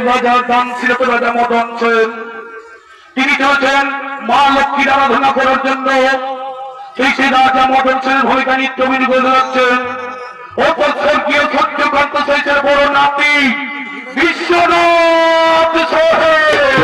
রাজার দান ছিল তো রাজা মদন সেন। তিনি চলেছেন মা লক্ষ্মীর আরাধনা করার জন্য। সেই রাজা মদন সেনের ভূমিকা নিত্য করে যাচ্ছেন। অপর স্বর্গীয় সত্যকান্ত শেষের বড় নাতি বিশ্বনাথ সোহেল।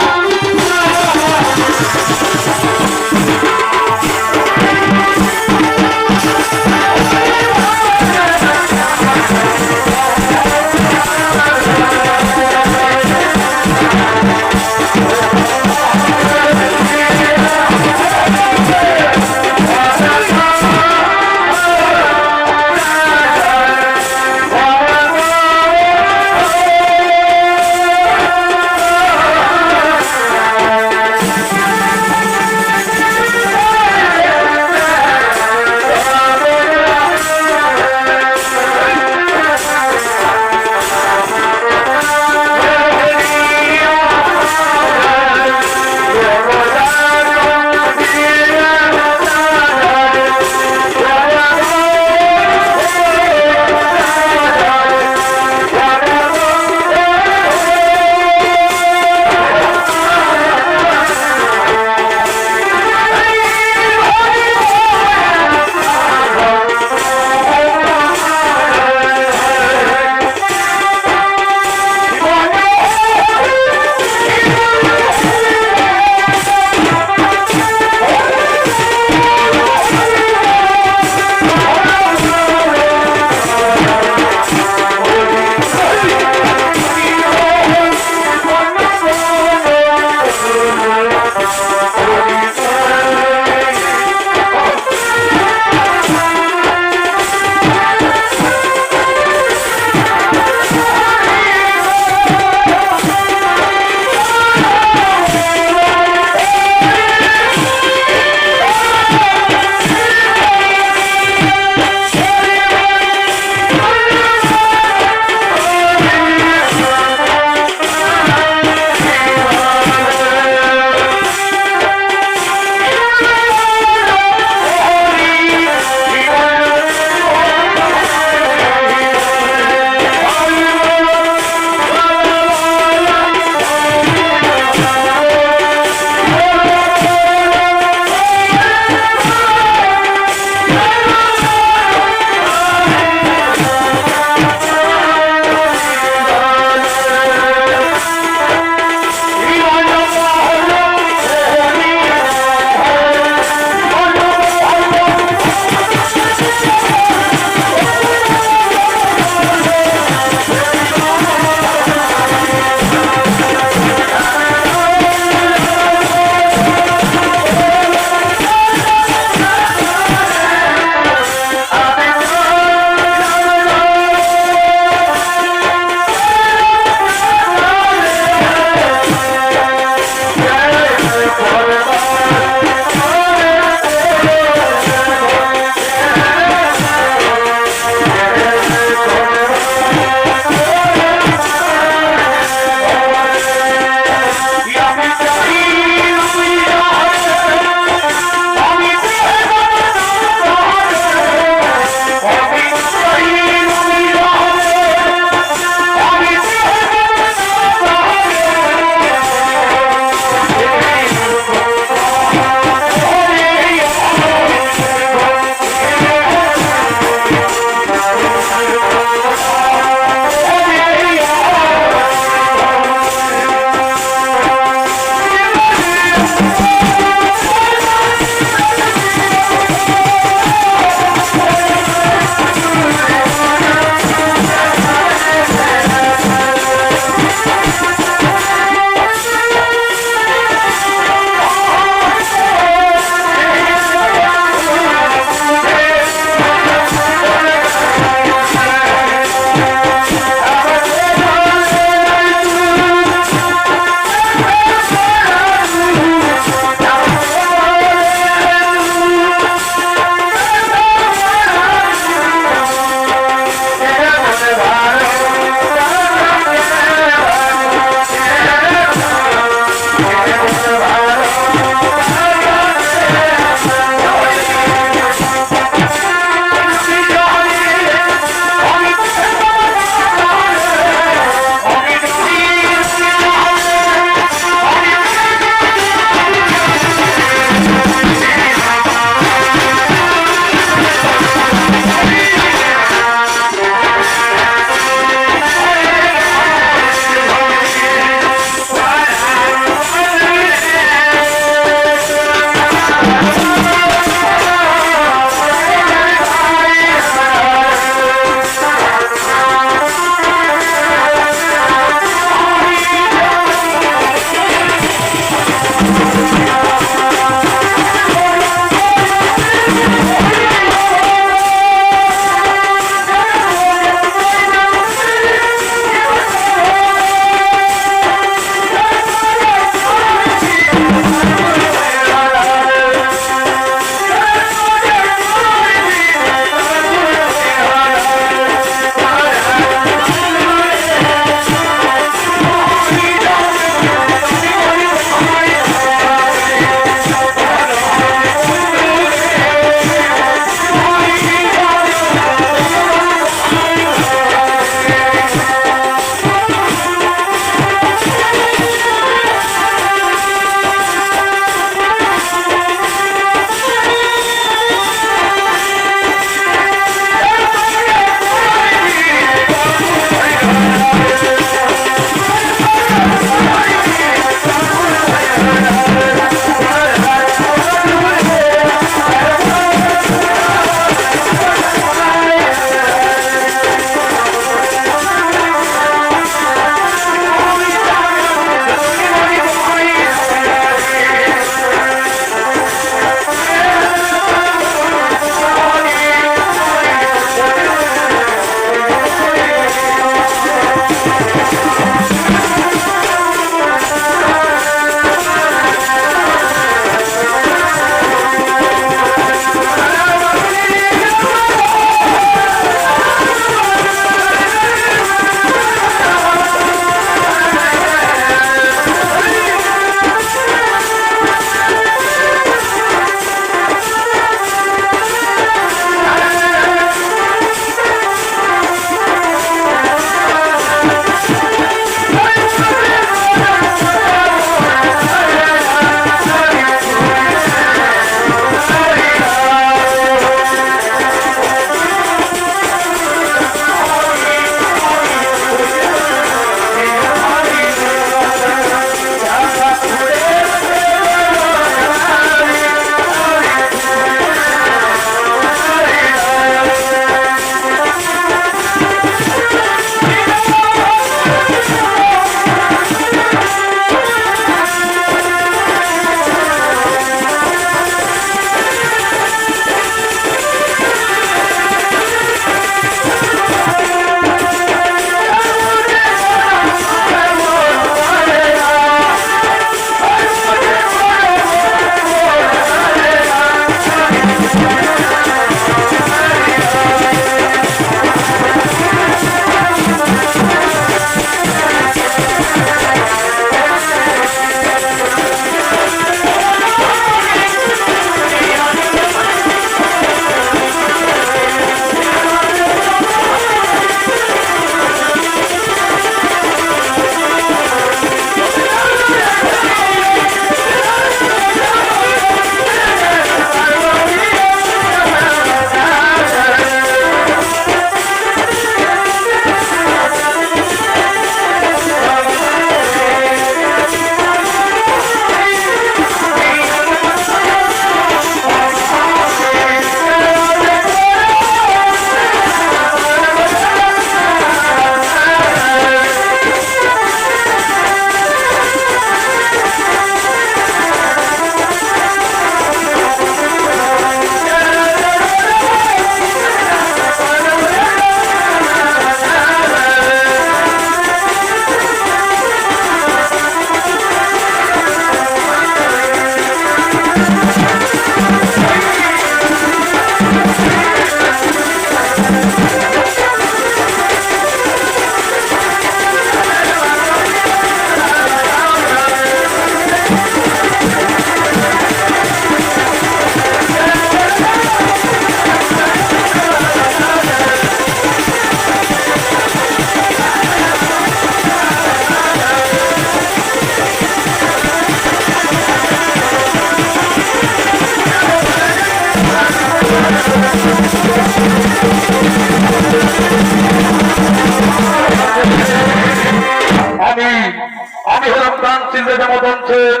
আমি হলাম ফ্রান্সিস রাজা মদন সেন।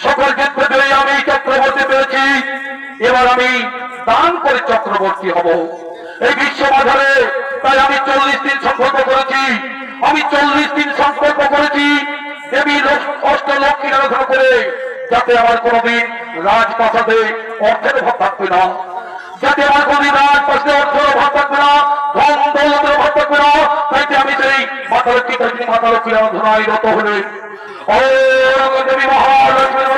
সকল যুদ্ধ জয়ী আমি চক্রবর্তী পেয়েছি, এবার আমি দান করে চক্রবর্তী হব এই বিশ্ব বাজারে। তাই আমি 40 দিন সংকল্প করেছি, আমি 40 দিন সংকল্প করেছি দেবী অষ্টলক্ষ্মীর আরাধনা করে, যাতে আমার কোনদিন রাজপ্রাসাদে অর্থের অভাব থাকবে না, যাতে আমার কোনদিন রাজপ্রাসাদে অর্থের অভাব থাকবে না, ধন দৌলতের অভাব থাকবে না। তাই আমি সেই মাতা লক্ষ্মী মাতা লক্ষ্মীর আরাধনায় রত হলে ও দেবী মহালক্ষ্মীর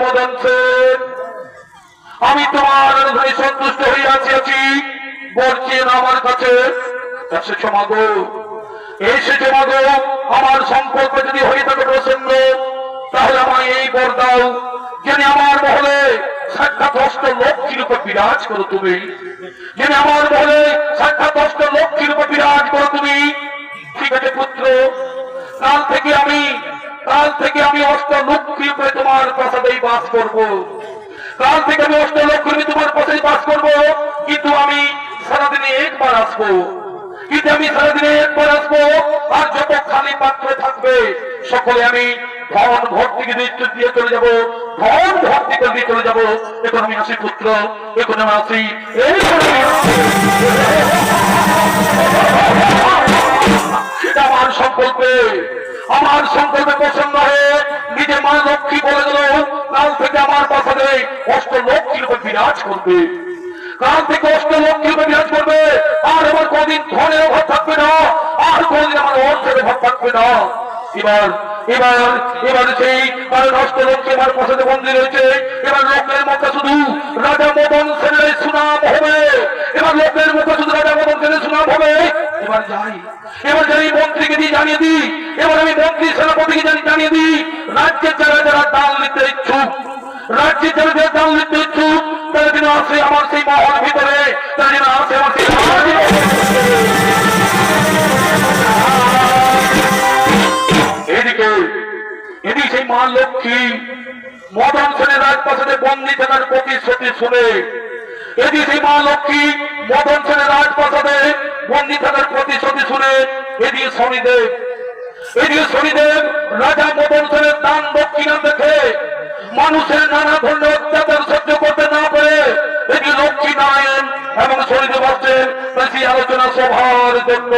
মদন সেন, আমি তোমার আরাধনায় সন্তুষ্ট হয়ে আছি, বলছেন আমার কাছে এসেছো মাগো, এসেছো মাগো। আমার সংকল্প যদি হয়ে থাকে প্রসন্ন, তাহলে আমায় এই বর দাও, যেন আমার মহলে সাক্ষাৎ অষ্টলক্ষ্মীর উপর বিরাজ করো তুমি, যেন আমার মহলে সাক্ষাৎ অষ্টলক্ষ্মীর উপর বিরাজ করো তুমি। ঠিক আছে পুত্র, কাল থেকে আমি অষ্টলক্ষ্মীর উপরে তোমার প্রাসাদেই বাস করব, কাল থেকে আমি অষ্টলক্ষ্মী তোমার পাশেই বাস করব। কিন্তু আমি সারাদিনে একবার আসবো, আর যত খালি পাত্র থাকবে সকলে আমি ধন ভর্তি দিয়ে চলে যাবো, ধন ভর্তি করে দিয়ে চলে যাবো। এখন আমি আসি পুত্র, এখন আমি আসি। সেটা আমার সংকল্পে প্রসন্ন হয়ে নিজে মা লক্ষ্মী বলে গেল, কাল থেকে আমার প্রাসাদে অষ্টলক্ষ্মীর উপর বিরাজ করবে, কাল থেকে অষ্টলক্ষ্মীর উপর বিরাজ করবে। আর আমার কোনদিন ধনের অভাব থাকবে না, আর কোনদিন আমার অর্থের অভাব থাকবে না। এবার সেই কারণ অষ্টলক্ষ্মী আমার প্রাসাদে বন্দী রয়েছে। এবার লোকের মুখে শুধু রাজা মদন সেনের সুনাম হবে, এবার লোকের মুখে শুধু রাজা মদন সেনের সুনাম হবে। এবার যাই মন্ত্রীকে দিয়ে জানিয়ে দিই, এবার আমি মন্ত্রী সেনাপতিকে জানিয়ে দিই, রাজ্যের যারা দান নিতে ইচ্ছুক, তারা যেন আসে আমার সেই মহল ভিতরে, তারা যেন আসে আমার সেই এদিকে সেই মা লক্ষ্মী মদন সেনের রাজপ্রাসাদে বন্দী থাকার প্রতিশ্রুতি শুনে, এদিকে সেই মা লক্ষ্মী মদন সেনের রাজপ্রাসাদে বন্দী থাকার প্রতিশ্রুতি শুনে, এদিকে শনিদেব রাজা মদন সেনের দান দক্ষিণা দেখে মানুষের নানা ধরনের অত্যাচার সহ্য করতে না পারে এটি লক্ষ্মী নারায়ণ এবং শনিদেব আসছেন সেই আলোচনা সভার জন্য।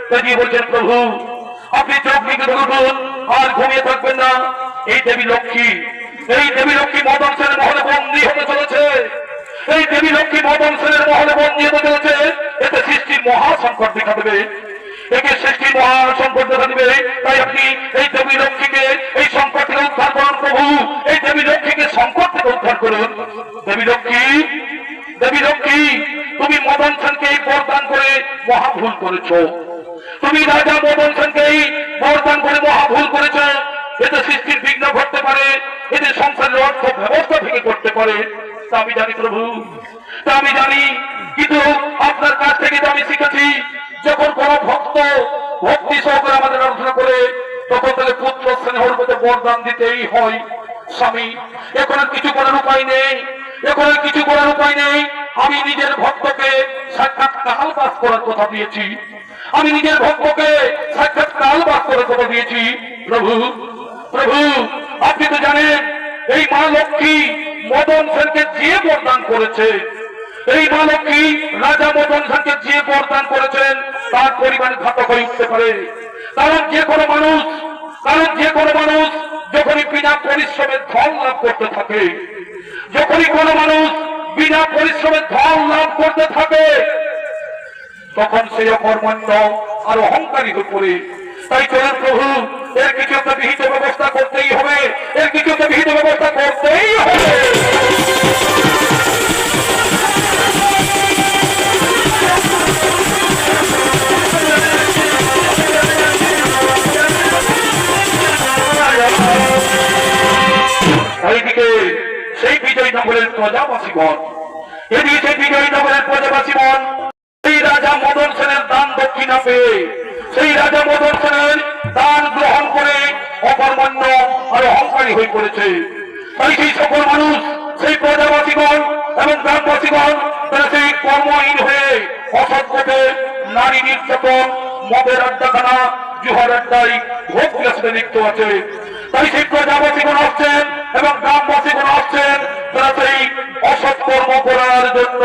তাকিয়ে বলছেন, প্রভু আপনি চোখ দিকে ধরুন, আর ঘুমিয়ে থাকবেন না। এই দেবী লক্ষ্মী, এই দেবী লক্ষ্মী মদন সেনের মহলে বন্দী হতে চলেছে। এই দেবী লক্ষ্মী মদন সেনের মহলে বন্দী হতে চলেছে। এতে সৃষ্টির মহা সংকট দেখা দেবে, একে সৃষ্টির মহা সংকট দেখা দেবে। তাই আপনি এই দেবী লক্ষ্মীকে এই সংকট থেকে উদ্ধার করুন প্রভু, এই দেবী লক্ষ্মীকে সংকট থেকে উদ্ধার করুন। দেবী লক্ষ্মী, দেবী লক্ষ্মী, তুমি মদন সেনকে এই বরদান করে মহা ভুল করেছ। তুমি রাজা মদন সেনকে এই বরদান করে মহা ভুল করেছ। এতে সৃষ্টির বিঘ্ন ঘটতে পারে, এতে সংসারের অর্থ ব্যবস্থা ভেঙে করতে পারে। তা আমি জানি প্রভু, তা আমি জানি, কিন্তু আপনার কাছ থেকে তো আমি শিখেছি, যখন কোন ভক্ত ভক্তি সহকারে আমাদের আলোচনা করে, তখন তাকে পুত্র স্নেহর মধ্যে বরদান দিতেই হয়। স্বামী, এখন আর কিছু করার উপায় নেই, এখন আর কিছু করার উপায় নেই। আমি নিজের ভক্তকে সাক্ষাৎ কাল বাস করার কথা দিয়েছি, আমি নিজের ভক্তকে সাক্ষাৎ কাল বাস করার কথা দিয়েছি। প্রভু, প্রভু আপনি তো জানেন, এই মা লক্ষ্মী মদন সেনকে যে বরদান করেছে, এই মা লক্ষ্মী রাজা মদন সেনকে যে বরদান করেছেন, তার পরিমাণ ঘাতক হয়ে উঠতে পারে। কারণ যে কোনো মানুষ, কারণ যে কোনো মানুষ যখনই বিনা পরিশ্রমে ধন লাভ করতে থাকে, যখনই কোনো মানুষ বিনা পরিশ্রমে ধন লাভ করতে থাকে, তখন সেই অকর্মণ্য আর অহংকারী হয়ে পড়ে। তাই চলেন প্রভু, এর কিছু একটা বিহিত ব্যবস্থা করতেই হবে, এর কিছু একটা বিহিত ব্যবস্থা করতেই হবে। এইদিকে সেই বিজয়নগরের প্রজাবাসীগণ, এদিকে সেই বিজয়নগরের প্রজাবাসীগণ সেই রাজা মদন সেনের দান দক্ষিণা পেয়ে, সেই রাজা মদন সেনের দান গ্রহণ করে অকর্মণ্য আর অহংকারী হয়ে পড়েছে। তাই সেই সকল মানুষ, সেই প্রজাবাসীগণ এবং গ্রামবাসীগণ, তারা সেই কর্মহীন হয়ে অসৎ পথে নারী নির্যাতন, মদের আড্ডাখানা, জুহার আড্ডায় ভোগ বিলাসে লিপ্ত আছে। তাই সেই প্রজাবাসীগণ আসছেন এবং গ্রামবাসীগণ আসছেন, তারা সেই অসৎ কর্ম করার জন্য।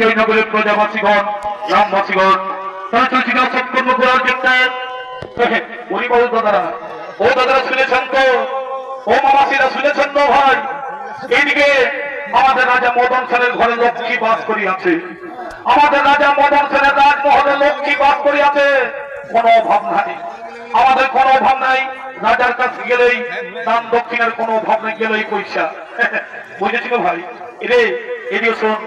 বিজয়নগরের প্রজাবাসীগণ গ্রামবাসীগণ তারা চলছিল সৎকর্ম করার জন্য। উনি বল দাদারা, ও দাদারা শুনেছেন তো, ও মামাসিরা শুনেছেন তো ভাই, এইদিকে আমাদের রাজা মদন সেনের ঘরে লক্ষ্মী বাস করিয়াছে। আমাদের রাজা মদন সেনের রাজমহলে লক্ষ্মী বাস করিয়াছে। কোনো অভাব নাই, আমাদের কোনো অভাব নাই। রাজার কাছে গেলেই দান দক্ষিণের কোনো অভাব নেই, গেলেই পয়সা। বুঝেছিল ভাই? রে এদিকে শোন,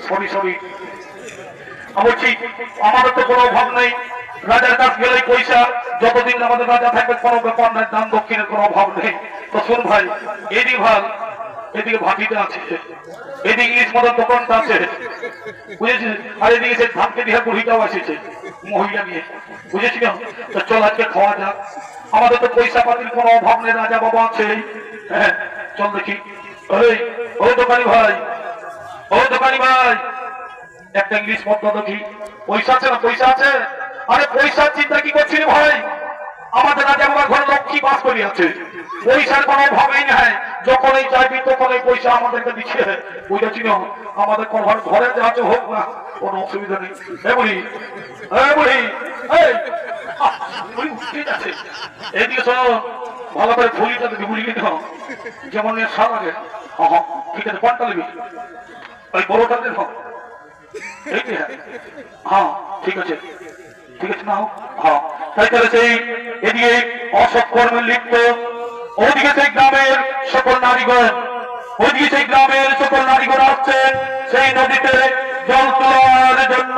সবই সবই বলছি, আমাদের তো কোনো অভাব নেই। রাজার কাছে গেলেই পয়সা, যতদিন আমাদের রাজা থাকবে কোনো ব্যাপার নাই, দান দক্ষিণের কোনো অভাব নেই। তো শোন ভাই, এদিকে ভাই, এদিকে ভাটিটা আছে, এদিকে ইংলিশ মদের দোকানটা আছে, বুঝেছিস? আর এদিকে সে ধানকে দিয়ে বুড়িটাও এসেছে মহিলা নিয়ে, বুঝেছিল? তো চল আজকে খাওয়া যাক, আমাদের তো পয়সা পাতির কোনো অভাব নেই, রাজা বাবা আছে। হ্যাঁ চল দেখি। ও দোকানি ভাই, ও দোকানি ভাই, একটা ইংলিশ মদ দেখি। পয়সা আছে না? পয়সা আছে? আরে পয়সার চিন্তা কি করছিস ভাই? আমাদের রাজা বাবার ঘরে লক্ষ্মী বাস করিয়াছে, পয়সার কোনো অভাবই নাই। যখনই চাইবি তখনই পয়সা আমাদেরকে দিচ্ছে, বুঝেছিল? আমাদের ঘরে যা আছে হোক না, কোনো অসুবিধা নেই। বুড়ি, বুড়ি, ঠিক আছে, এদিকে শোনো, ভালো করে ফুলিটা দিবি, বুড়ি কিনে যেমন নেশা লাগে। ঠিক আছে, কোনটা নিবি? ওই বড়টা দেখ। হ্যাঁ ঠিক আছে, ঠিক আছে না? হ্যাঁ, তাই তাহলে সেই এদিকে অসৎ কর্মে লিপ্ত, ওদিকে সেই গ্রামের সকল নারীগণ, ওদিকে সেই গ্রামের সকল নারীগণ আসছেন সেই নদীতে জল তোলার জন্য।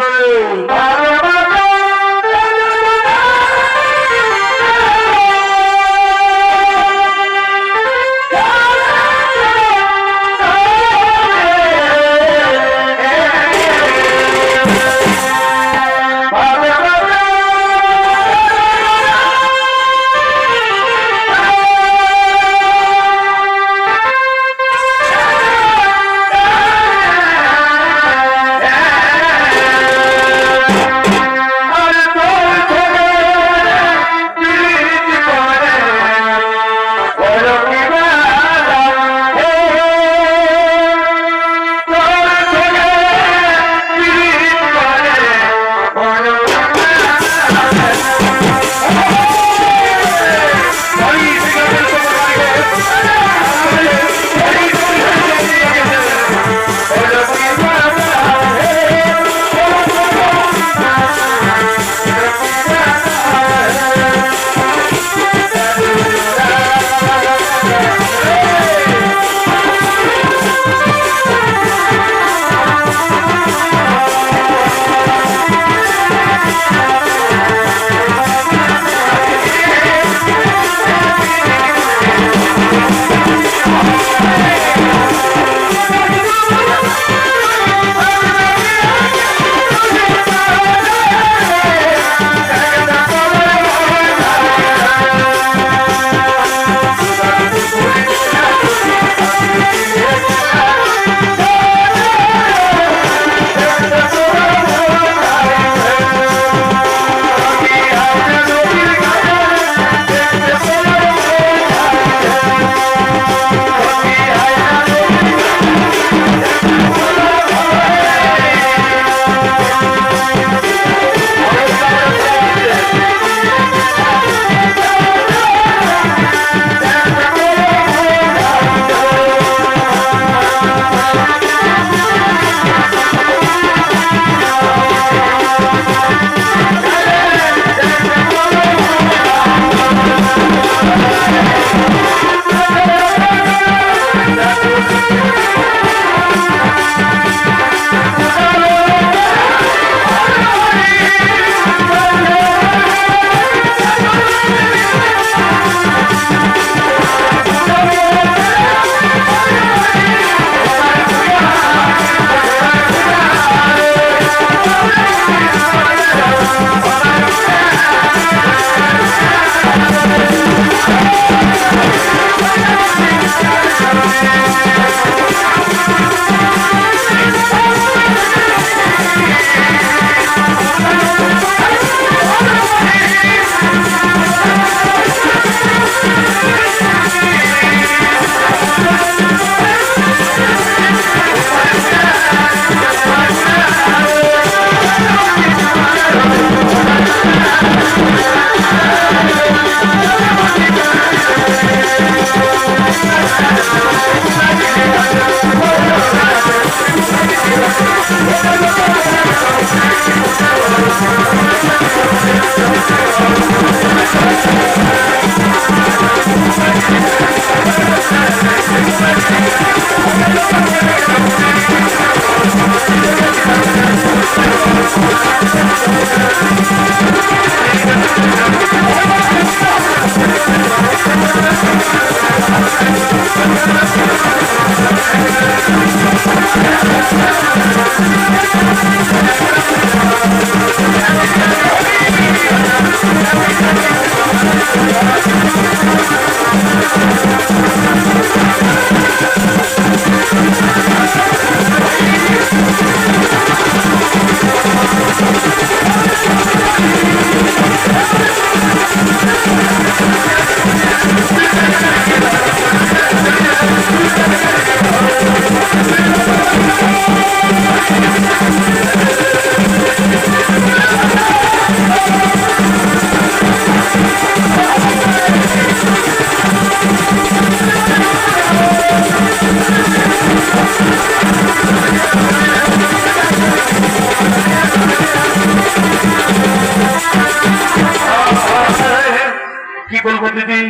দিদি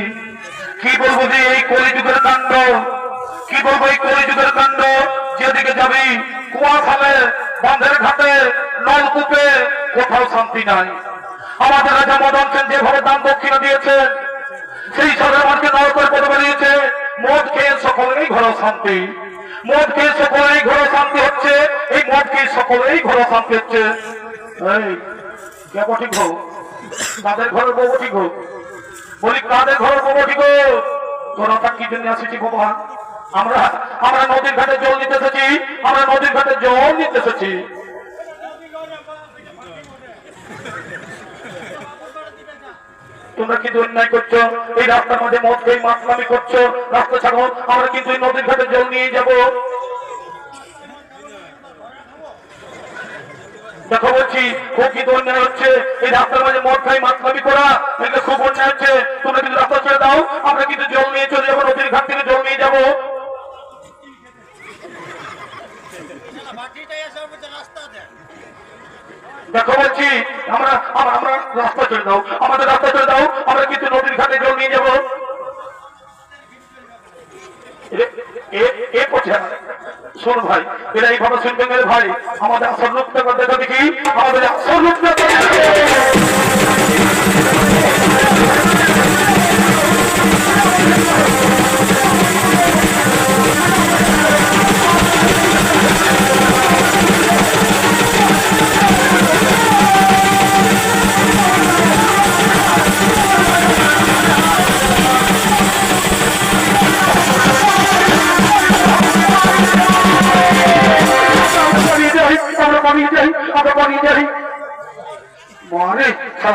কি বলবো যে এই কলিযুগের কাণ্ড, কি বলবো এই কলিযুগের কাণ্ড। যেদিকে যাবি কুয়া খালে, বাঁধের ঘাটে, নলকূপে, কোথাও শান্তি নাই। আমাদের রাজা মদন সেন যেভাবে দান দক্ষিণা দিয়েছেন, সেই সাথে আমাকে নরকের পদে বেরিয়েছে। মদ খেয়ে সকলেই ঘর শান্তি, মদ খেয়ে সকলেই ঘর শান্তি হচ্ছে, এই মদ খেয়ে সকলেই ঘর শান্তি হচ্ছে। এই কে ঠিক হোক, কাদের ঘরের বউ ঠিক হোক, বলি কাদের ঘরের বউ ঠিক হোক। তোরা কি জন্য আসিছি বাবা? আমরা আমরা নদীর ঘাটে জল নিতে এসেছি, আমরা নদীর ঘাটে জল নিতে এসেছি। তোমরা কিন্তু অন্যায় করছো, এই রাস্তার মধ্যে মদ খেয়ে মাতলামি করছো, রাস্তা ছাড়ো। আমরা কিন্তু এই নদীর ঘাটে জল নিয়ে যাব। দেখো বলছি খুব কিন্তু অন্যায় হচ্ছে, এই রাস্তার মাঝে মদ খাই মাতলামি করা, এগুলো খুব অন্যায় হচ্ছে। তোমরা কিন্তু রাস্তা ছেড়ে দাও, আমরা কিন্তু জল নিয়ে চলে যাবো, নদীর ঘাট থেকে জল নিয়ে যাবো। দেখো বলছি আমরা আমরা রাস্তা ছেড়ে দাও, আমাদের রাস্তা ছেড়ে দাও, আমরা কিন্তু নদীর ঘাটে জল নিয়ে যাবো। শোন ভাই, এরা এইভাবে শুনবে ভাই, আমাদের আসল রূপটা দেখা দেখি, আমাদের আসল রূপটা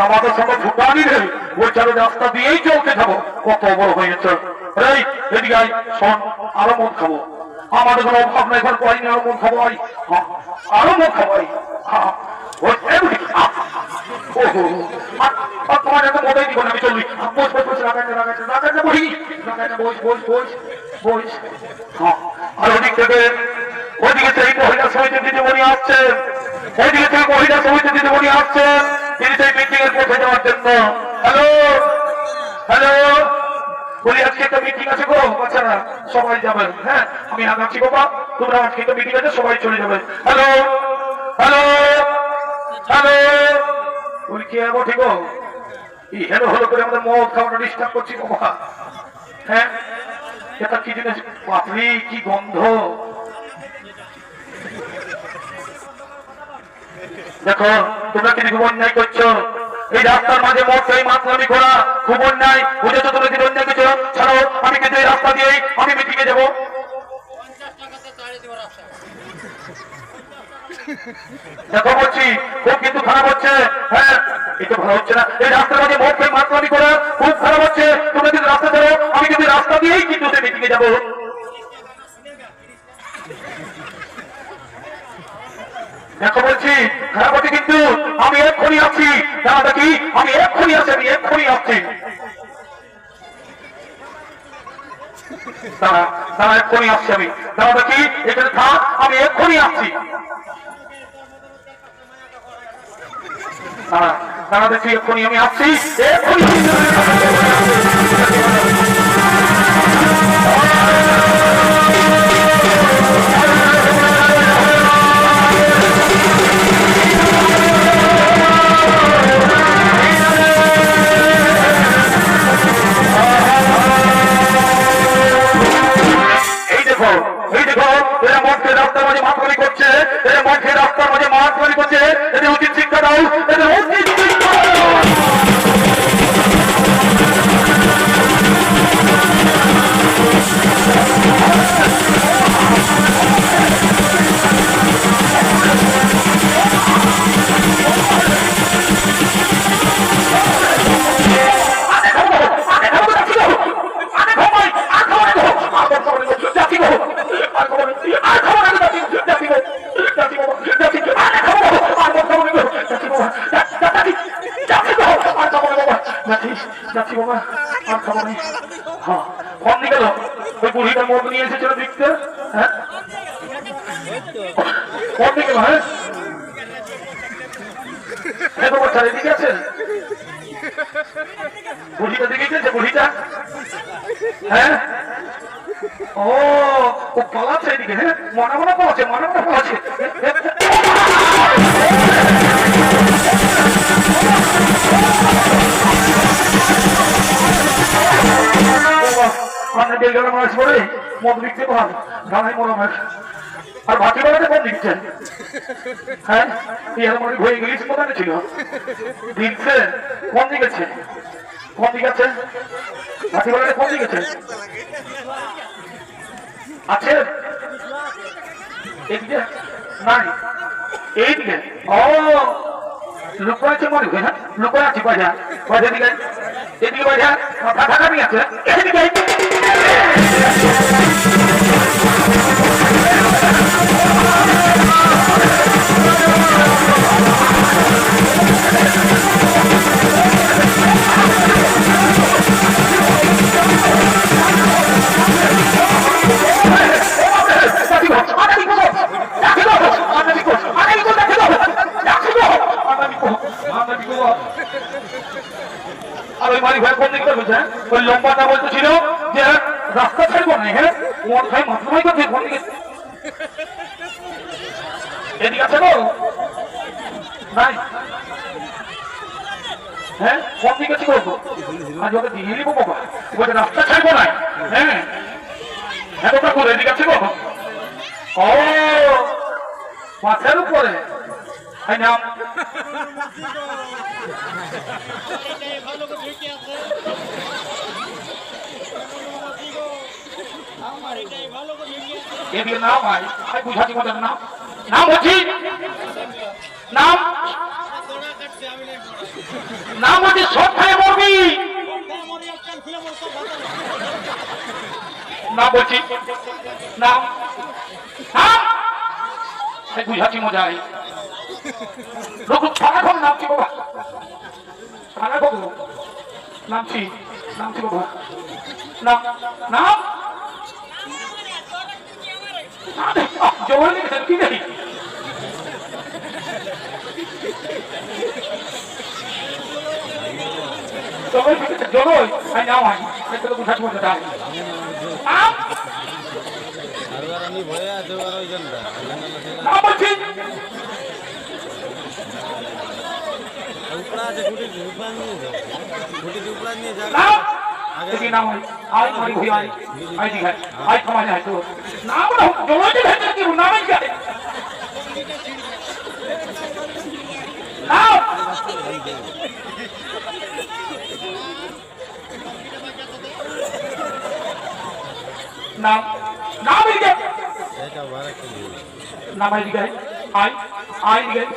আমাদের সঙ্গে ভুটানি নেই, ওই চালু রাস্তা দিয়েই চলতে যাবো। কত বড় হয়েছে, এদিকে শোন, আরো মদ খাবো, আমাদের কোনো অভাব নাই, এখন পাইনি, আরো মদ খাবো, আরো মদ খাবাই। তোমার একটা মদাই দিব না, আমি চলবি। আর ওদিক থেকে ওইদিকে সেই মহিলা সমিতি দিদিমণি আসছেন, ওইদিকে থেকে মহিলা সমিতি দিদিমণি আসছেন, তিনি সেই মিটিং এর পথে যাওয়ার জন্য। হ্যালো হ্যালো, বলি আজকে একটা মিটিং আছে গো বাচ্চারা, সবাই যাবেন। হ্যাঁ আমি আগাচ্ছি বাবা, তোমরা আজকে একটা মিটিং আছে, সবাই চলে যাবেন। হ্যালো হ্যালো হ্যালো, বলি কি হবো ঠিক এই হ্যালো হ্যালো করে আমাদের মদ খাওয়াটা ডিস্টার্ব করছি বাবা। হ্যাঁ এটা কি জিনিস বাপরি, কি গন্ধ। দেখো তোমরা কিন্তু খুব অন্যায় করছো, এই রাস্তার মাঝে মদ খাই মাতলামি করা খুব অন্যায়, বুঝেছো? তোমরা কিন্তু অন্যায় করছো, ছাড়ো। আমি কিন্তু এই রাস্তা দিয়েই আমি মিটিং এ যাবো। দেখো বলছি খুব কিন্তু খারাপ হচ্ছে। হ্যাঁ এটা ভালো হচ্ছে না, এই রাস্তার মাঝে মদ খাই মাতলামি করা খুব খারাপ হচ্ছে। তোমরা কিন্তু রাস্তা ছাড়ো, আমি কিন্তু রাস্তা দিয়েই কিন্তু মিটিং এ যাবো। দেখো বলছি খারাপ হচ্ছে কিন্তু আমি এক্ষুনি আসছি, দাঁড়া দেখি, আমি এক্ষুনি আসছি, আমি এক্ষুনি আসছি। দাঁড়া দাঁড়া, এক্ষুনি আসছি আমি, দাঁড়া দেখি, এখানে থাক, আমি এক্ষুনি আসছি। দাঁড়া দাঁড়া দেখি, এক্ষুনি আমি আসছি, এক্ষুনি। এই দেখো এরা মঠকে রাস্তার মাঝে মাতলামি করছে, এরা মঠকে রাস্তার মাঝে মাতলামি করছে, এদের উচিত শিক্ষা দাও, এদের উচিত শিক্ষা দাও। যাচ্ছি বাবা, আর খাবো না। হ্যাঁ কম নিয়ে গেল, ওই বুড়িটা মদ নিয়ে এসেছিল দেখতে। হ্যাঁ কম নিয়ে গেল। হ্যাঁ বাবা, এদিকে আছেন? বুড়িটা দেখেছে বুড়িটা? হ্যাঁ, ও পালাচ্ছে এদিকে। হ্যাঁ, মনে মনে পালাচ্ছে, মনে মনে পালাচ্ছে। মানুষ করে মদ বিকতে পার ধানাই মরমের আর ভাতি বেলাতে কম দিচ্ছেন। হ্যাঁ, মনে হয়ে গেছে কোথায় ছিল দিচ্ছে কোন দিকে আছে, কোন দিকে আছে ভাতি বেলাতে কোন দিকে আছে? আছে এদিকে নাই, এইদিকে। ও লুকায় আছে মনে হয়। হ্যাঁ, লুকায় আছে বাজা বাজা দিকে, এদিকে বাজা মাথা খাবি আছে এদিকে। আর ওই মারি ভাই কোন দিকটা বলছে? ওই লম্বাটা বলতেছিল যে রাস্তা ছাড়বো না। হ্যাঁ, ওর ভাই মাথায় করছে কোন দিকে? এদিকে আছে তো নাই? হ্যাঁ, কোন দিকে আছে করবো? আজ ওকে দিয়ে নিবো বাবা, বলছে রাস্তা ছাড়বো না। হ্যাঁ হ্যাঁ, ওটা করে এদিকে আছে গো। ও মাথার উপরে নাম এদিকে নাম ভাই, আমি বুঝাচ্ছি কোথার নাম। নাম হচ্ছি নাম, নাম হচ্ছে সব খায় মরবি। নাম বলছি নাম, নাম বুঝাচ্ছি মজাই। সারাক্ষণ নামছি বাবা, সারাক্ষণ নামছি নামছি বাবা। নাম নাম জোর কি নেই। জোরই আই নাম হয় বুঝাচ্ছি মজা। নাম বলছি নাম আই মারি ভুই আই আই দিঘায় আই ক্ষমা যায় তো নাম জমাতে ভেতরে কি নাম যায় নাম নাম নাম দিঘায় নাম আই দিঘায় আই দিঘায়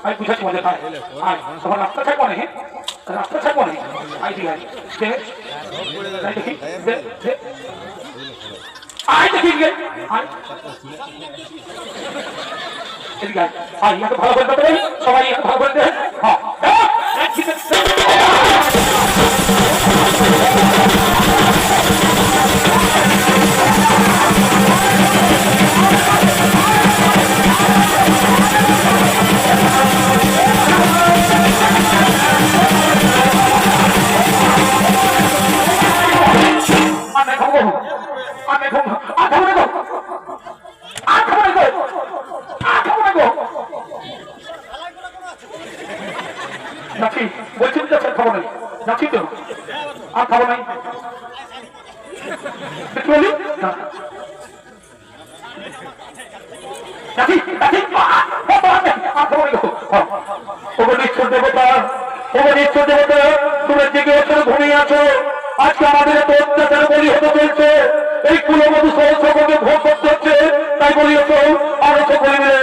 আই বুঝাচ্ছি মজা তাই। আই তোমার রাস্তা থাকবো না, রাস্তা থাকবো না। আই দিঘায় দেখি আই দেখি আই এদিকে আই ইয়াকে ভালো করে দেবে সবাই, ইয়াকে ভালো করে দেবে। হ্যাঁ বলছি খাবো নাই, যাচ্ছি তো আর খাবো নাই বলি তুমি জেগে বছর ঘুমিয়ে আছো। আজকে আমাদের এত অত্যাচার বলি হতে চলছে, এই কুলমধু সহ সকলকে ভোগ করতে হচ্ছে। তাই বলি হতো আরো সকলে মিলে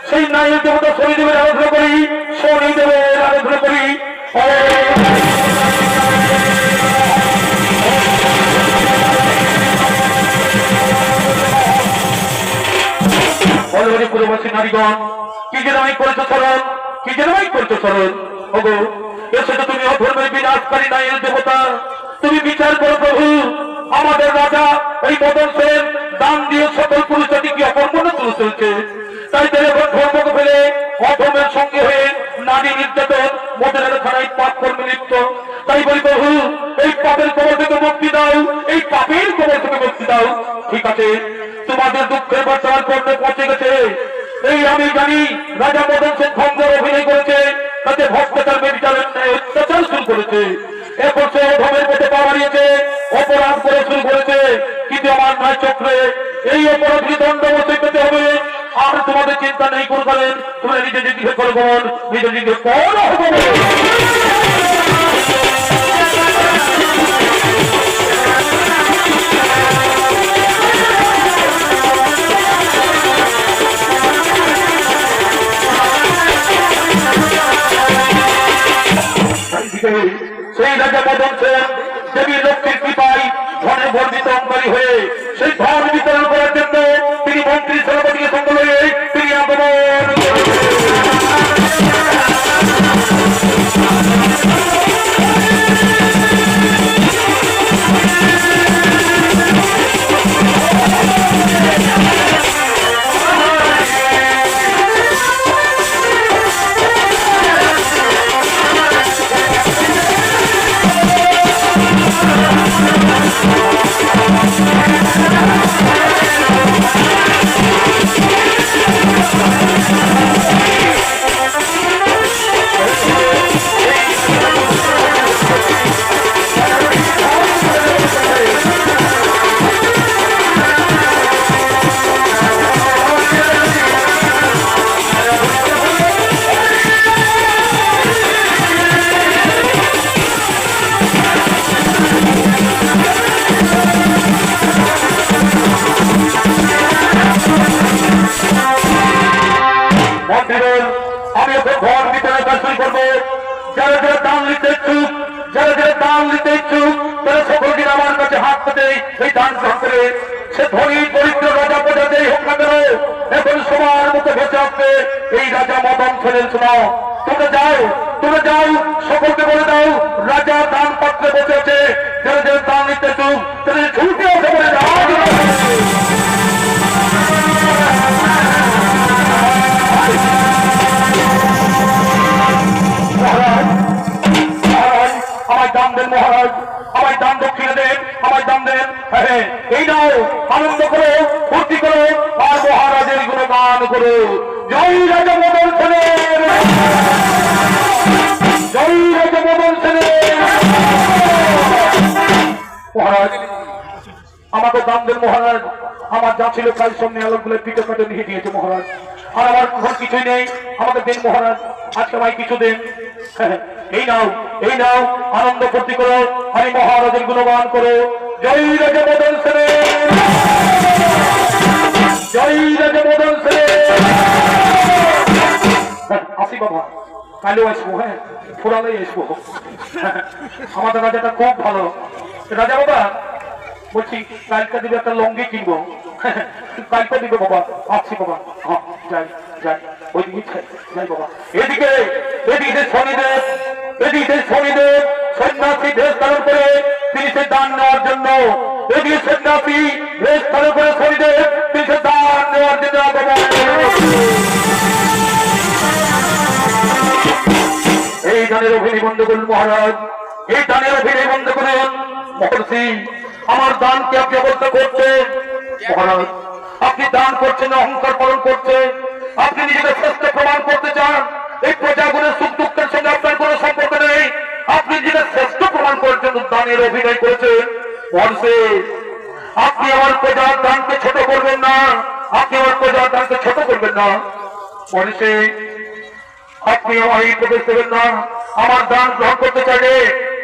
সেই নারীর দেবতা শনিদেবের আরাধনা করি, শনিদেবের আরাধনা করি। পুরবাসী নারীগণ কি যেন করেছো স্মরণ, কি যেন করেছো স্মরণ। ওগো এর সাথে তুমি অধর্মের বিনাশকারী নারীর দেবতা, তুমি বিচার করো প্রভু। আমাদের রাজা এই মদন সেন দান দিয়ে সকল পুরুষ জাতিকে অকর্মণে তুলে চলছে। তাই এখন ধর্মকে ফেলে অধর্মের সঙ্গে হয়ে নারী নির্যাতন মদের খানায় পাপ কর্মে লিপ্ত। তাই বলি প্রভু এই পাপের কবর থেকে মুক্তি দাও, এই পাপের কবর থেকে মুক্তি দাও। ঠিক আছে, তোমাদের দুঃখের বার্তার পর্বে পৌঁছে গেছে। এই আমি জানি রাজা মদন সেন খন্দর অভিনয় করেছে, তাতে ভ্রষ্টাচার বেবিচারের অত্যাচার শুরু করেছে। এরপর সে অধমের পথে পা বাড়িয়েছে, অপরাধ করে শুরু করেছে। কিন্তু আমার ন্যায় চক্রে এই অপরাধী দণ্ড অবশ্যই পেতে হবে। আর তোমাদের চিন্তা নেই করবেন, তোমরা নিজে জিজ্ঞেস করবো, নিজে জিজ্ঞেস করো। সেই রাজা মদন সেন দেবী লক্ষ্মীর কৃপায় ধনে বর্ধিত অঙ্গারী হয়ে সেই ধন বিতরণ করার জন্য তিনি মন্ত্রী সেনাপতিকে সঙ্গে হয়ে তিনি আগমন। আমি ওকে ঘর বিতরণের কাজ শুরু করবো। যারা যারা দান নিতে ইচ্ছুক, যারা যারা দান নিতে ইচ্ছুক, তারা সকল দিন আমার কাছে হাত পেতে এই দান গ্রহণ করে। সে ধনী দরিদ্র রাজা প্রজাতেই হোক না কেন, এখন সবার মুখে বসে আসবে এই রাজা মদন সেনের শোনাও। তোমরা যাও, তোমরা যাও, সকলকে বলে দাও রাজা দান পাত্রে বসে আছে। যারা যারা দান নিতে ইচ্ছুক তাদের ছুটে আসে বলে দাও। আমায় দান দেন মহারাজ, আমায় দান দক্ষিণে দেন, আমায় দান দেন। হ্যাঁ, এই নাও, আনন্দ করো, ফুর্তি করো, আর মহারাজের গুণগান করো। জয় রাজা মদন সেনের, জয় রাজা মদন সেনের। মহারাজ আমাকে দান দেন মহারাজ। আমার যা ছিল কাল সামনে আলোকগুলো পিঠে কাটে লিখে দিয়েছে মহারাজ। আর আমার ঘর কিছুই নেই, আমাকে দেন মহারাজ, আজকে আমায় কিছু দেন। এই নাও, এই নাও, আনন্দ ফুর্তি করো, আমি মহারাজের গুণগান করো। জয় রাজা মদন সেনের, জয় রাজা মদন সেনের। আসি বাবা, কালেও আসবো, হ্যাঁ ফুরালেই আসবো। আমাদের রাজাটা খুব ভালো। রাজা বাবা বলছি কালকে দিবে একটা লঙ্গি কিনবো, কালকে দিবে বাবা। আসছি বাবা, হ্যাঁ যাই যাই, ওইদিকে যাই বাবা। এদিকে এদিকে শনিদেব, এদিকে শনিদেব সন্ন্যাসী বেশ ধারণ করে তিনি সে দান নেওয়ার জন্য, এদিকে সন্ন্যাসী বেশ ধারণ করে শনিদেব তিনি সে দান নেওয়ার জন্য আগমন। এই দানের অভিনয় বন্ধ করুন মহারাজ, এই দানের অভিনয় বন্ধ করুন। মহর্ষি আমার দানকে আপনি অবস্থা করছেন মহারাজ, আপনি দান করছেন, অহংকার পালন করছেন, আপনি নিজেকে শ্রেষ্ঠ প্রমাণ করতে চান। এই প্রজাগুলোর সুখ দুঃখের সঙ্গে আপনার কোনো সম্পর্ক নেই, আপনি নিজেকে শ্রেষ্ঠ প্রমাণ করার জন্য দানের অভিনয় করেছেন। মহর্ষি আপনি আমার প্রজার দানকে ছোট করবেন না, আপনি আমার প্রজার দানকে ছোট করবেন না। মহর্ষি আপনি আমার এই প্রদেশ দেবেন না, আমার দান গ্রহণ করতে চাইলে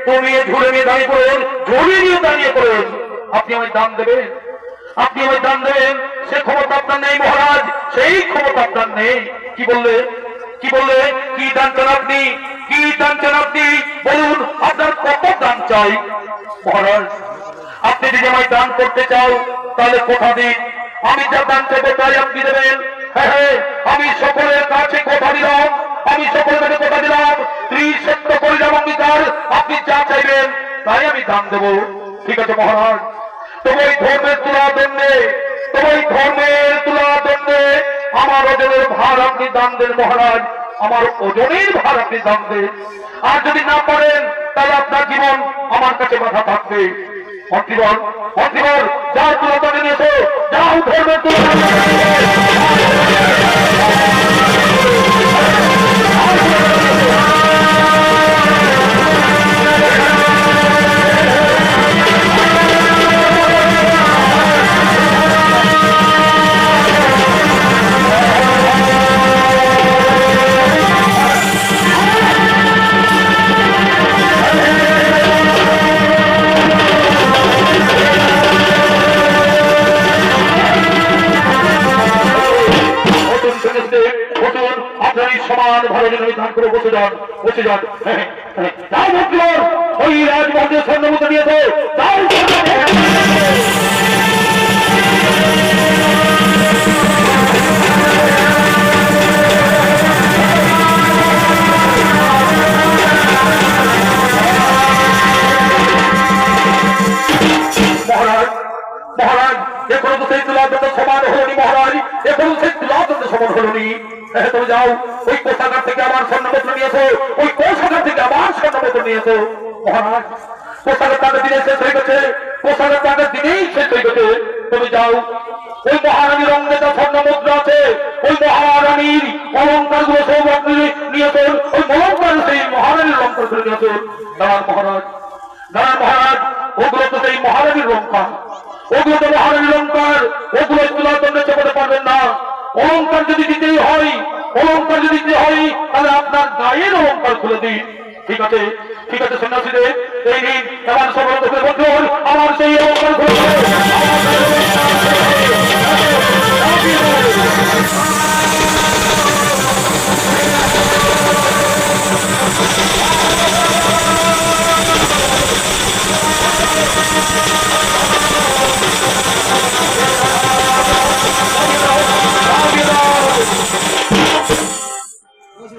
তুমি ঝুড়ে নিয়ে দাঁড়িয়ে পড়ুন, ঝুড়ি নিয়ে দাঁড়িয়ে পড়ুন। আপনি আমায় দান দেবেন, আপনি আমায় দান দেবেন, সে ক্ষমতা আপনার নেই মহারাজ, সেই ক্ষমতা আপনার নেই। কি বললে, কি বললে, কি দান চান আপনি, কি দান চান আপনি বলুন, আপনার কত দান চাই? মহারাজ আপনি যদি আমায় দান করতে চাও তাহলে কথা দিন, আমি যা দান চাইবো তাই আপনি দেবেন। হ্যাঁ হ্যাঁ, আমি সকলের কাছে কথা দিলাম, আমি সকলের কাছে কথা দিলাম, ত্রিসত্য করিলাম অঙ্গীকার, আপনি যা চাইবেন তাই আমি দান দেবো। ঠিক আছে মহারাজ, তোমার ধর্মের তুলা দণ্ডে, তোমার ধর্মের তুলা দণ্ডে আমার ওজনের ভার আপনি দান দেন মহারাজ। আমার ওজনের ভার আপনি জানবেন। আর যদি না পারেন তাহলে আপনার জীবন আমার কাছে বাধা থাকবে। মন্ত্রীবর, মন্ত্রীবর, যাও তুলে তুলে নিয়েছো, যাও ধরবে তুলে। সমান ভালো জন্য ধান করে বসে যান, বসে যান। তাও মন্ত্রীবর, ওই রাজমহলের স্বর্ণমুদ্রা নিয়েছে, তাও মহারাজ, মহারাজ, এখনো তো সেই তুলাদণ্ড সমান হলনি মহারাজ, এখনো সেই তুলাদণ্ড সমান হলনি। তুমি যাও, ওই কোষাগার থেকে আমার স্বর্ণপত্র নিয়েছো, ওই কোষাগার থেকে আমার স্বর্ণপত্র নিয়েছো। মহারাজ, কোষাগার তাদের দিনে শেষ হয়ে গেছে, কোষাগার তাদের দিনেই শেষ হয়ে গেছে। তুমি যাও, ওই মহারানীর অঙ্গে যা স্বর্ণ মুদ্রা আছে, ওই মহারানীর অলঙ্কার গুলো সব আপনি নিয়েছো, ওই অলঙ্কার সেই মহারানীর অলঙ্কার করে নিয়েছো। দাঁড়ান মহারাজ, দাঁড়ান মহারাজ, ওগুলো তো সেই মহারানীর অলঙ্কার, ওগুলো তো মহারানীর অলঙ্কার, ওগুলো তুলাদণ্ডে চেপাতে পারবেন না। অলঙ্কার যদি দিতেই হয়, অলঙ্কার যদি দিতে হয়, তাহলে আপনার গায়ের অলঙ্কার খুলে দিন। ঠিক আছে, ঠিক আছে সন্ন্যাসীদের, এই দিন আমার সফল বন্ধু, আমার সেই অলঙ্কার খুলে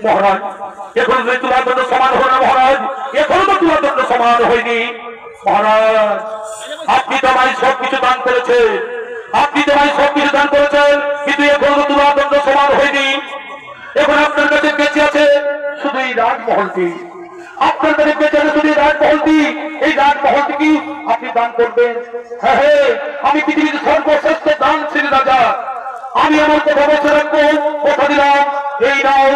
মহারাজ, এখন যদি তুলাদণ্ড সমান হল না মহারাজ, এখনো তো তুলাদণ্ড সমান হয়নি। মহারাজ, আপনি তো আমায় সবকিছু দান করেছেন, আপনি তো আমায় সবকিছু দান করেছেন, কিন্তু এখনো তো তুলাদণ্ড সমান হয়নি। এখন আপনার কাছে বেঁচে আছে শুধু এই রাজমহলটি, আপনার কাছে বেঁচে আছে শুধু এই রাজমহলটি। এই রাজমহলটি কি আপনি দান করবেন? হ্যাঁ হ্যাঁ, আমি পৃথিবীর সর্বশ্রেষ্ঠ দানশীল রাজা, আমি আমার কথা বসে রাখবো, কথা দিলাম। এই নাও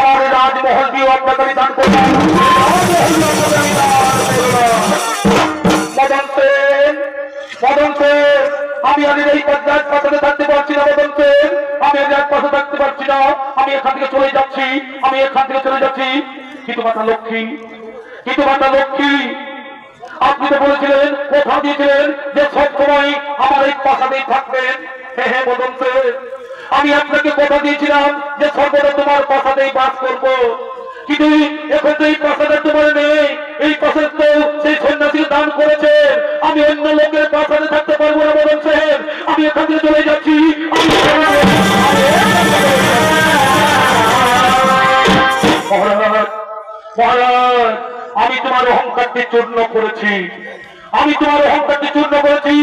আমার রাজমহল দিয়েও আপনাকে আমি দান করলাম। মদন সেন, মদন সেন, আমি আজ এই রাজপ্রাসাদে থাকতে পারছি না। মদন সেন, আমি আজ রাজপ্রাসাদে থাকতে পারছি না, আমি এখান থেকে চলে যাচ্ছি, আমি এখান থেকে চলে যাচ্ছি। কিন্তু মাতা লক্ষ্মী, কিন্তু মাতা লক্ষ্মী, আপনি তো বলেছিলেন, কথা দিয়েছিলেন যে সব সময় আমার এই প্রাসাদেই থাকবেন। হ্যাঁ হ্যাঁ মদন সেন, আমি আপনাকে কথা দিয়েছিলাম যে সর্বদা তোমার প্রাসাদেই বাস করব, কিন্তু এখন তো এই প্রাসাদে তোমার নেই। এই প্রাসাদ তো সেই সন্ন্যাসীকে দান করেছেন, আমি অন্য লোকের প্রাসাদে থাকতে পারবো না মদন সেন, আমি এখান থেকে চলে যাচ্ছি। মহারাজ, মহারাজ, আমি তোমার অহংকারকে চূর্ণ করেছি, আমি তোমার অহংকারকে চূর্ণ করেছি।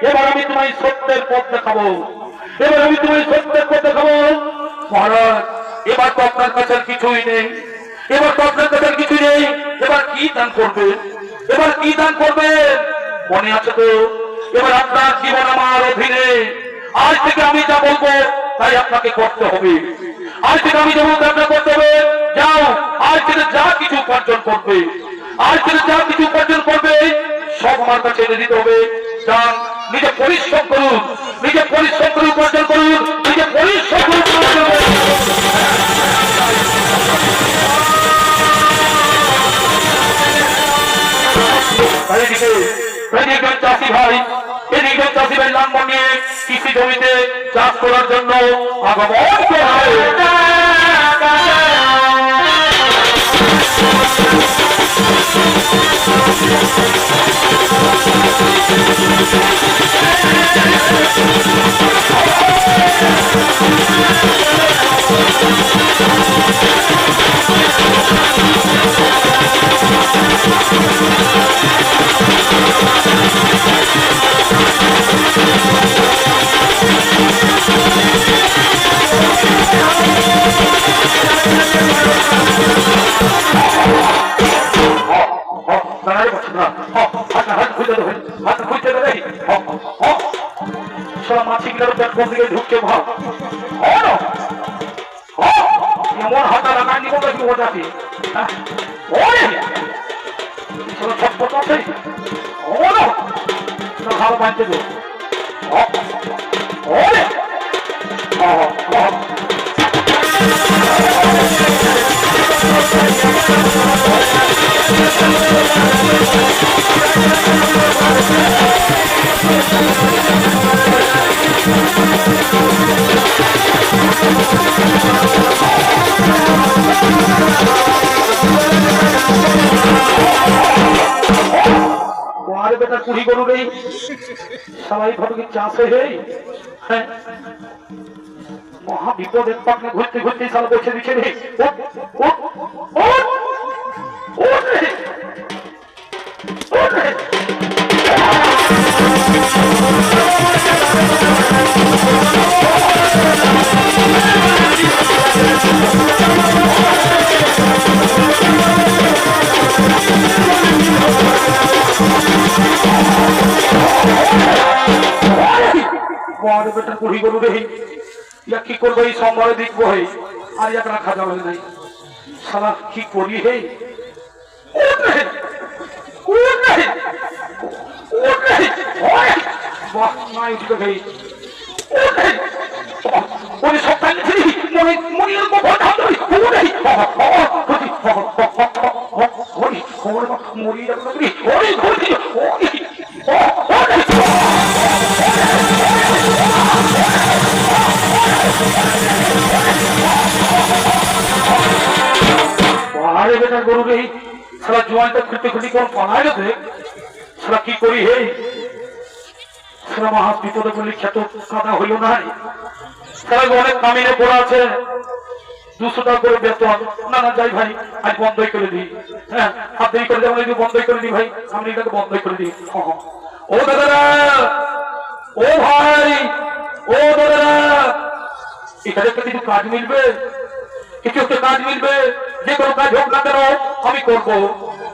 এবার আমি তোমায় সত্যের পথ দেখাবো, এবার আমি তোমায় সত্যের পথ দেখাবো। মহারাজ, এবার তো আপনার কাছে কিছুই নেই, এবার তো আপনার কাছে কিছুই নেই। এবার কি দান করবে, এবার কি দান করবেন? মনে আছে তো, এবার আপনার জীবন আমার অধীনে। আজ থেকে আমি যা বলবো তাই আপনাকে করতে হবে, আজ থেকে আমি যা বলবো আপনাকে করতে হবে। যাও, আজ থেকে যা কিছু উপার্জন করবে, আজ থেকে যা কিছু উপার্জন করবে সব আমার কাছে এনে দিতে হবে। যান, নিজে পরিশ্রম করুন, নিজে পরিশ্রম করে উপার্জন করুন, নিজে পরিশ্রম করে উপার্জন করুন। চাষি ভাই, এদিকে চাষি ভাই লাঙ্গল নিয়ে কৃষি জমিতে চাষ করার জন্য আগমন করে দাঁড়াই বলছি না হাত খুঁজে দেবে হাত খুঁজে দেবে সব মাছিগুলোর পেট কোন দিকে ঢুকছে ভাব এমন হাতা লাগাই নিব নাকি ওটাকে ছটপট আছে ভালো বাঁধতে দেবো বেটা কুড়ি গরু নেই সবাই ভাবে চাষে হেই হ্যাঁ মহা বিপদ এক পাকনে ঘুরতে ঘুরতে সালা বসে দিচ্ছে রে বেটা কুড়ি গরু রে কি করবো এই সোমবারে দেখবো হে আর এক রাখা যাবে নাই সালা কি করি হে গরু রে সারা জোয়ানটা খুঁটে খুঁটি কোন পালায় গেছে সারা কি করি হে সারা মহা বিপদে বলি খ্যাত কাদা হইল নাই সারা অনেক কামিনে পড়া আছে 200 টাকা করে বেতন না না যাই ভাই আজ বন্ধই করে দিই হ্যাঁ হাত দেরি করে যেমন বন্ধই করে দিই ভাই আমি এটাকে বন্ধই করে দিই ও দাদারা ও ভাই ও দাদারা এখানে একটা কিছু কাজ মিলবে কিছু একটা কাজ মিলবে যে কোনো কাজ হোক না কেন আমি করবো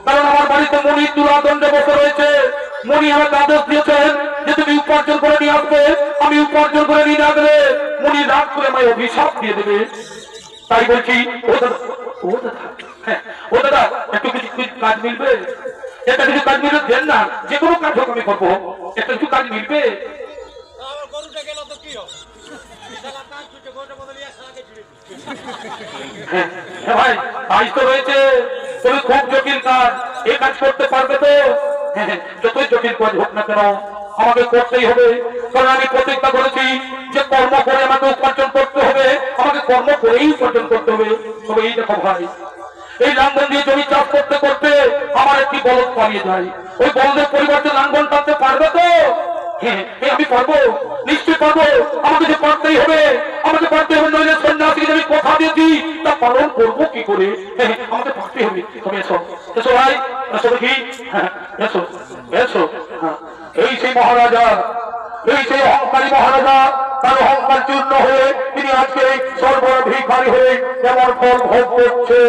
কারণ আমার বাড়িতে মনি তুলাদণ্ডে বসে রয়েছে মনি আমাকে আদেশ দিয়েছেন যে তুমি উপার্জন করে নিয়ে আসবে আমি উপার্জন করে নিয়ে আসবে মনি রাগ করে আমায় অভিশাপ দিয়ে দেবে তাই বলছি ও দাদা ও দাদা হ্যাঁ ও দাদা একটু কিছু কাজ মিলবে একটা কিছু কাজ মিলবে দেন না যে কোনো কাজ হোক আমি করবো একটা কিছু কাজ মিলবে ভাই কাজ তো রয়েছে তুমি খুব জটিল কাজ এই কাজ করতে পারবে তো যতই জটিল কাজ হোক না কেন আমাকে করতেই হবে কারণ আমি প্রতিজ্ঞা করেছি যে কর্ম করে আমাকে উপার্জন করতে হবে আমাকে কর্ম করেই উপার্জন করতে হবে তবে এই দেখো ভাই এই লাঙ্গল দিয়ে জমি চাষ করতে করতে আমার একটি বলদ পালিয়ে যায় ওই বলদের পরিবর্তে লাঙ্গল টানতে পারবে তো আমি পারবো নিশ্চয় পারবো আমাকে যে পারতেই হবে আমাকে পারতে হবে নইলে সন্ন্যাসীকে আমি কথা দিয়েছি তা পালন করবো কি করে আমাকে পারতে হবে তবে এসো এসো ভাই এসো দেখি এসো এসো এই সেই মহারাজা এই সেই অহংকারী মহারাজা তার অহংকার চূর্ণ হয়ে তিনি আজকে সর্বাধিকারী হয়ে কেমন ফল ভোগ করছে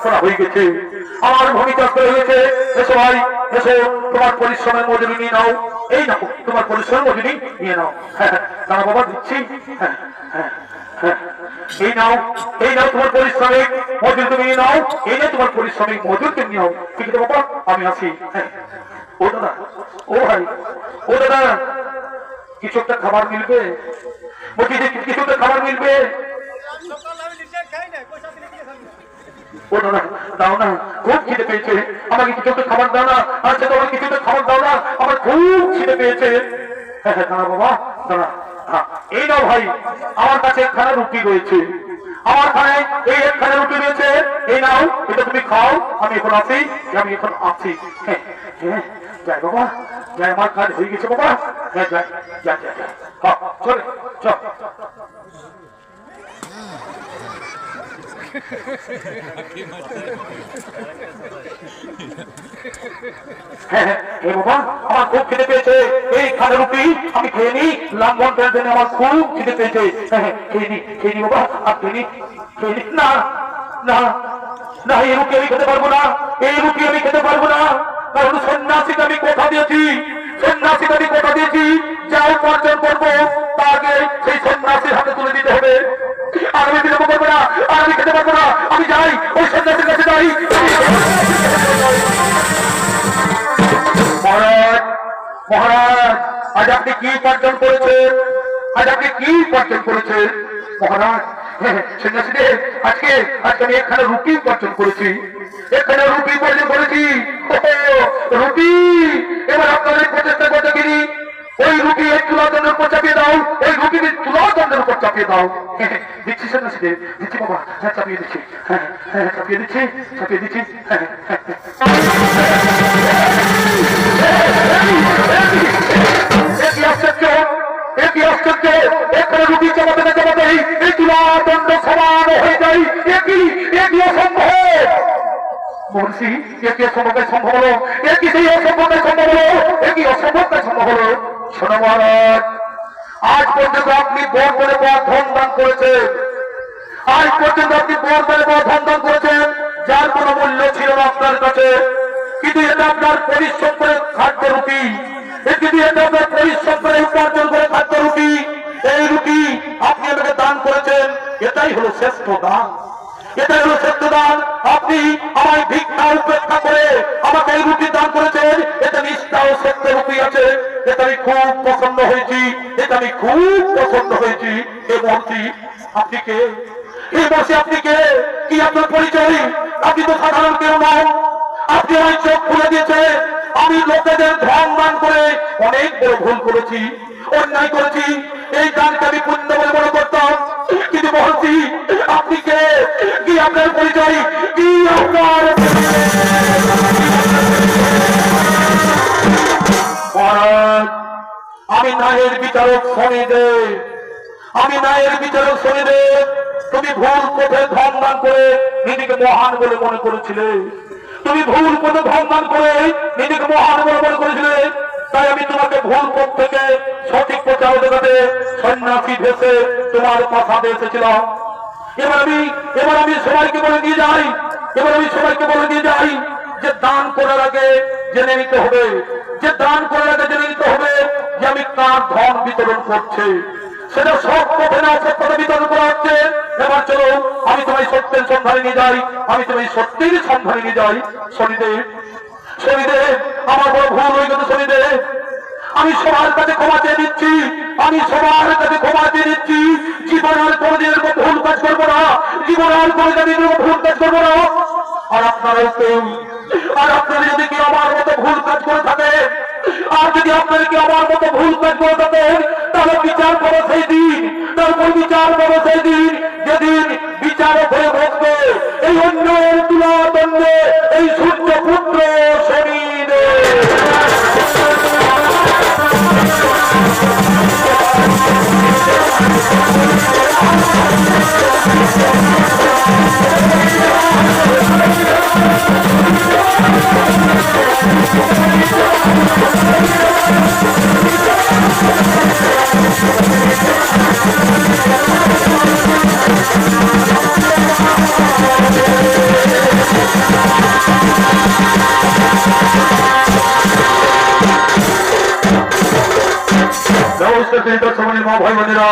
করা হয়ে গেছে, আমার ভূমি চাষ করা হয়েছে। এসো ভাই, এসো, তোমার পরিশ্রমের মজুরি নিয়ে নাও। এই নাও তোমার পরিশ্রমের মজুরি নিয়ে নাও। হ্যাঁ দাঁড়া বাবা, দিচ্ছি। হ্যাঁ হ্যাঁ হ্যাঁ, এই নাও, এই নাও তোমার পরিশ্রমিক মজুর, তুমি নাও। এই নাও তোমার পরিশ্রমিক মজুর, তুমি নাও। ঠিক আছে বাবা, আমি আসি। হ্যাঁ ও দাদা, ও ভাই, ও দাদা, কিছু একটা খাবার মিলবে? বলছি যে কিছু একটা খাবার মিলবে? ও দাদা দাও না, খুব খিদে পেয়েছে, আমাকে কিছু একটা খাবার দাও না। আচ্ছা তোমার কিছু একটা খাবার দাও না, আমার খুব খিদে পেয়েছে। হ্যাঁ হ্যাঁ দাঁড়া বাবা, দাঁড়া। এই নাও ভাই, আমার কাছে একখানা রুটি রয়েছে, আমার খানায় এই একখানা রুটি রয়েছে, এই নাও, এটা তুমি খাও। আমি এখন আছি, আমি এখন আছি। হ্যাঁ হ্যাঁ, যাই বাবা, যাই, আমার কাজ হয়ে গেছে বাবা। হ্যাঁ যাই, যাই যাই যাই, চলে চল। হ্যাঁ বাবা, আমার খুব খিদে পেয়েছে, এই খানা রুটি আমি খেয়ে নি, লাম্বন টেনশনে আমার খুব খিদে পেয়েছে। হ্যাঁ খেয়ে নি বাবা, আর খেয়ে নি। না না না, এই রুটি আমি খেতে পারবো না, এই রুটি আমি খেতে পারবো না। কারণ সন্ন্যাসীকে আমি কথা দিয়েছি, সন্ন্যাসীকে আমি কথা দিয়েছি, যা উপার্জন করবো তা আগে সেই সন্ন্যাসীর হাতে তুলে দিতে হবে। আর আমি বিলম্ব করবো না, আর আমি খেতে পারবো না। আমি যাই, ওই সন্ন্যাসীর কাছে যাই। মহারাজ, মহারাজ, আজ আপনি কি উপার্জন করেছেন? আজ আপনি কি উপার্জন করেছেন মহারাজ? সন্ন্যাসীদের আজকে আজকে আমি এখানে রুটি উপার্জন করেছি, এখানে রুটি উপার্জন করেছি। রুটি, এবার আপনাদের প্রচেষ্টা করতে গিরি ওই রুটি এই তুলাদণ্ডের উপর চাপিয়ে দাও, ওই রুটি তুলাদণ্ডের উপর চাপিয়ে দাও। দিচ্ছি সন্ন্যাসীদের, দিচ্ছি বাবা, হ্যাঁ চাপিয়ে দিচ্ছি, হ্যাঁ হ্যাঁ চাপিয়ে দিচ্ছি, চাপিয়ে দিচ্ছি। হ্যাঁ একই আশ্চর্য, একই আশ্চর্য, এখানে রুটি চাপাতে না চাপাতেই এই তুলাদণ্ড সমান হয়ে যায়। একই একই অসম্ভব বলছি, একই অসম্ভবটাই সম্ভব হলো, একই সেই অসম্ভবটাই সম্ভব হলো, একই অসম্ভবটাই সম্ভব হলো। শোনো মহারাজ, আজ পর্যন্ত আপনি বর করে বর ধন দান করেছেন, আজ পর্যন্ত আপনি বর করে বর ধন দান করেছেন, যার কোনো মূল্য ছিল না আপনার কাছে। কিন্তু এটা আপনার পরিশ্রম করে খাদ্য রুটি, কিন্তু এটা আপনার পরিশ্রম করে উপার্জন করে খাদ্য রুটি। এই রুটি আপনি আমাকে দান করেছেন, এটাই হলো শ্রেষ্ঠ দান, এটাই হলো শ্রেষ্ঠ দান। আপনি আমায় ভিক্ষা উপেক্ষা করে আমাকে এই রুটি দান করেছেন, এটা নিষ্ঠা ও সত্য রুটি আছে। এটা আমি খুব পছন্দ হয়েছি, এটা আমি খুব পছন্দ হয়েছি। এ মন্ত্রী আপনি কে? এই বসে আপনি কে? কি আপনার পরিচয়? আপনি তো সাধারণ কেউ নন, আপনি আমার চোখ খুলে দিয়েছে। আমি লোকেদের ধন দান করে অনেক বড় ভুল করেছি, অন্যায় করেছি, এই দানকে আমি পুণ্য বলে মনে করতাম। কিন্তু বলছি আপনি কে? কি আপনার পরিচয়? কি আপনার? আমি ন্যায়ের বিচারক শনিদেব, আমি ন্যায়ের বিচারক শনিদেব। তুমি ভুল পথে ধন দান করে নিজেকে মহান বলে মনে করেছিলে, তুমি ভুল পথে ধন দান করে নিজেকে মহান বলে মনে করেছিলে। তাই আমি তোমাকে ভুল পথ থেকে সঠিক পথে দেখাতে সন্ন্যাসী ভেসে তোমার প্রাসাদে এসেছিলাম। এবার আমি সবাইকে বলে দিয়ে যাই, এবার আমি সবাইকে বলে দিয়ে যাই যে দান করার আগে জেনে নিতে হবে, যে দান করার আগে জেনে নিতে হবে যে আমি কার ধন বিতরণ করছি। সেটা সব পথে না সব পথে বিতরণ করা হচ্ছে। এবার চলো আমি তোমায় সত্যের সন্ধানে নিয়ে যাই, আমি তোমায় সত্যের সন্ধানে নিয়ে যাই। শনিদেব, শনিদেব, আমার বড় ভুল হয়ে গেছে শনিদেব। আমি সবার কাছে ক্ষমা চেয়ে দিচ্ছি, আমি সবার কাছে ক্ষমা চেয়ে দিচ্ছি। জীবন আর কোনদিনের মতো ভুল কাজ করবো না, জীবন আর কোনদিনের মতো ভুল কাজ করবো না। আর আপনারাও কেউ, আর আপনারা যদি কেউ আমার মতো ভুল কাজ করে থাকে, আর যদি আপনারা কি আমার মতো ভুল কাজ করে থাকেন, তাহলে বিচার করো সেই দিন, তারপর বিচার করো সেই দিন যেদিন বিচারক হয়ে বসবে এই অন্য তুলাদণ্ডে এই সূর্য পুত্র শনিদেব। সমস্ত তীর্থ শ্রমণী মা ভাই বোনেরা